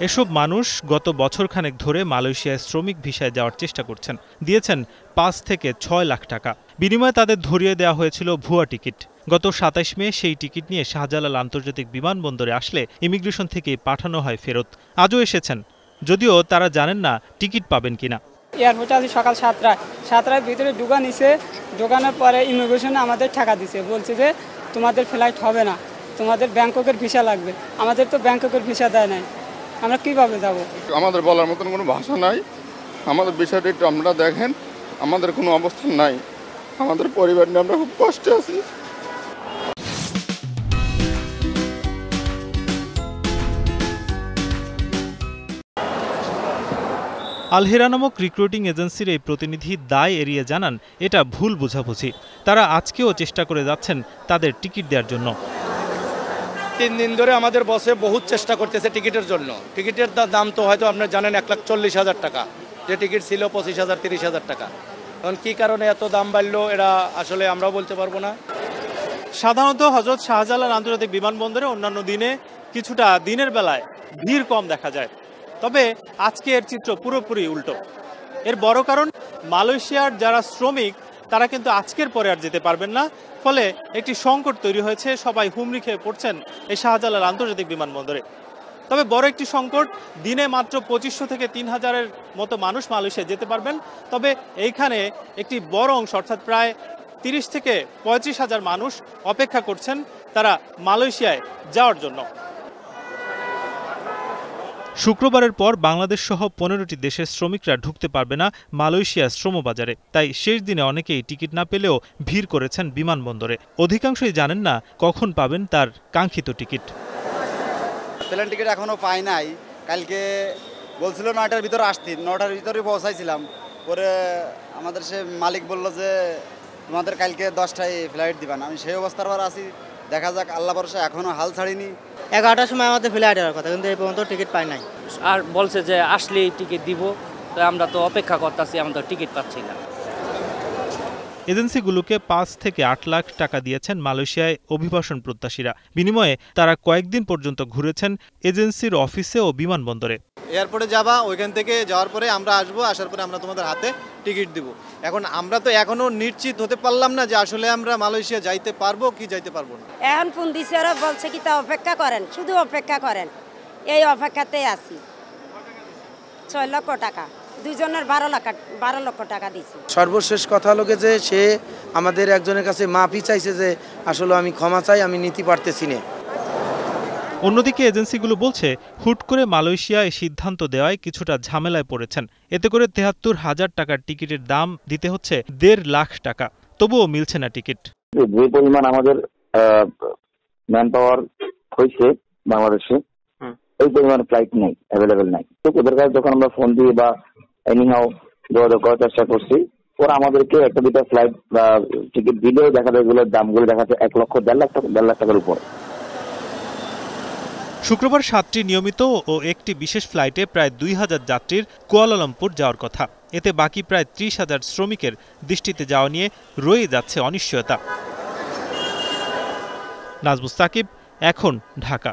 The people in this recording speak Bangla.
এসব মানুষ গত বছরখানেক ধরে মালয়েশিয়ায় শ্রমিক ভিসায় যাওয়ার চেষ্টা করছেন। দিয়েছেন ৫ থেকে ৬ লাখ টাকা। বিনিময়ে তাদের ধরিয়ে দেওয়া হয়েছিল ভুয়া টিকিট। গত ২৭ মে সেই টিকিট নিয়ে শাহজালাল আন্তর্জাতিক বিমানবন্দরে আসলে ইমিগ্রেশন থেকে পাঠানো হয় ফেরত। আজও এসেছেন, যদিও তারা জানেন না টিকিট পাবেন কিনা। এয়ারপোর্টে আছি সকাল ৭টার ভিতরে ঢোকানোর পরে ইমিগ্রেশনে আমাদের টাকা দিছে, বলছে যে তোমাদের ফ্লাইট হবে না, তোমাদের ব্যাংককের ভিসা লাগবে। আমাদের তো ব্যাংককের ভিসা দেয় নাই, আমরা কিভাবে যাব? আমাদের বলার মতন কোনো ভাষা নাই। আমাদের বিষয়টা একটু আপনারা দেখেন, আমাদের কোনো অবস্থান নাই, আমাদের পরিবার নিয়ে আমরা খুব কষ্টে আছি। আল-হেরা নামক রিক্রুটিং এজেন্সির এই প্রতিনিধি দায় এড়িয়ে জানান, এটা ভুল বোঝাবুঝি। তারা আজকেও চেষ্টা করে যাচ্ছেন তাদের টিকিট দেওয়ার জন্য। ৩ দিন ধরে আমাদের বসে বহুত চেষ্টা করতেছে টিকিটের জন্য। টিকিটের দাম তো হয়তো আপনারা জানেন ১,৪০,০০০ টাকা, যে টিকিট ছিল ২৫,০০০ ৩০,০০০ টাকা। এখন কী কারণে এত দাম বাড়লো এটা আসলে আমরাও বলতে পারবো না। সাধারণত হযরত শাহজালাল আন্তর্জাতিক বিমানবন্দরে অন্যান্য দিনে কিছুটা দিনের বেলায় ভিড় কম দেখা যায়, তবে আজকে এর চিত্র পুরোপুরি উল্টো। এর বড় কারণ, মালয়েশিয়ার যারা শ্রমিক তারা কিন্তু আজকের পরে আর যেতে পারবেন না। ফলে একটি সংকট তৈরি হয়েছে, সবাই হুমড়ি খেয়ে পড়ছেন এই শাহজালাল আন্তর্জাতিক বিমানবন্দরে। তবে বড় একটি সংকট, দিনে মাত্র ২৫০০ থেকে ৩,০০০-এর মতো মানুষ মালয়েশিয়া যেতে পারবেন। তবে এইখানে একটি বড় অংশ, অর্থাৎ প্রায় ৩০ থেকে ৩৫,০০০ মানুষ অপেক্ষা করছেন তারা মালয়েশিয়ায় যাওয়ার জন্য। শুক্রবারের পর বাংলাদেশ সহ ১৫টি দেশের শ্রমিকরা ঢুকতে পারবে না মালয়েশিয়ার শ্রমবাজারে। তাই শেষ দিনে অনেকেই টিকিট না পেলেও ভিড় করেছেন বিমানবন্দরে। অধিকাংশই জানেন না কখন পাবেন তার কাঙ্ক্ষিত টিকিট। প্লেন টিকিট এখনো পাই নাই। কালকে বলছিল ৯টার ভিতরে আসতে, ৯টার ভিতরে পৌঁছাইছিলাম। পরে আমাদের সে মালিক বলল যে তোমাদের কালকে ১০টায় ফ্লাইট দিবা না। আমি সেই অবস্থার পর আছি, দেখা যাক, আল্লাহ ভরসা, এখনো হাল ছাড়িনি। ১১টার সময় আমাদের ফ্লাইট হওয়ার কথা, কিন্তু এই পর্যন্ত টিকিট পাই নাই। আর বলছে যে আসলেই টিকিট দিব, তো আমরা তো অপেক্ষা করতেছি, আমরা তো টিকিট পাচ্ছি না। এজেন্সিগুলোকে ৫ থেকে ৮ লাখ টাকা দিয়েছেন মালয়েশিয়ায় অভিবাসন প্রত্যাশীরা। বিনিময়ে তারা কয়েকদিন পর্যন্ত ঘুরেছেন এজেন্সির অফিসে ও বিমানবন্দরে। এয়ারপোর্টে যাবা, ওইখান থেকে যাওয়ার পরে আমরা আসবো, আসার পরে আমরা তোমাদের হাতে টিকিট দিব। এখন আমরা তো এখনো নিশ্চিত হতে পারলাম না যে আসলে আমরা মালয়েশিয়া যাইতে পারবো কি যাইতে পারবো না। এখন ফোন দিছে, ওরা বলছে কি তা অপেক্ষা করেন, শুধু অপেক্ষা করেন। এই অপেক্ষাতেই আছি। ৬ লক্ষ টাকা, দুইজনের ১২ লক্ষ টাকা দিয়েছি। সর্বশেষ কথা হলো যে সে আমাদের একজনের কাছে মাফি চাইছে যে আসলে আমি ক্ষমা চাই, আমি নিতে পারতেছি না। অন্যদিকে এজেন্সিগুলো বলছে, হুট করে মালয়েশিয়া এই সিদ্ধান্ত দেওয়ায় কিছুটা ঝামেলায় পড়েছেন। এতে করে ৭৩,০০০ টাকার টিকিটের দাম দিতে হচ্ছে ১.৫ লাখ টাকা। তবুও মিলছে না টিকিট। যে পরিমাণ আমাদের ম্যান পাওয়ার হয়েছে বাংলাদেশে, ওই পরিমাণ ফ্লাইট নেই, অ্যাভেলেবেল নাই। তো ওদের কাছে যখন আমরা ফোন দিয়ে বা এনিহাও যোগাযোগ করার চেষ্টা করছি, ওরা আমাদেরকে একটা দুটা ফ্লাইট বা টিকিট দিলেও দেখা যায় এগুলোর দামগুলো দেখা যাচ্ছে ১ লক্ষ ১.৫ লাখ টাকার উপর। শুক্রবার ৭টি নিয়মিত ও একটি বিশেষ ফ্লাইটে প্রায় ২,০০০ যাত্রীর কুয়ালালামপুর যাওয়ার কথা। এতে বাকি প্রায় ৩০,০০০ শ্রমিকের দেশটিতে যাওয়া নিয়ে রয়ে যাচ্ছে অনিশ্চয়তা। নাজমুস সাকিব, এখন, ঢাকা।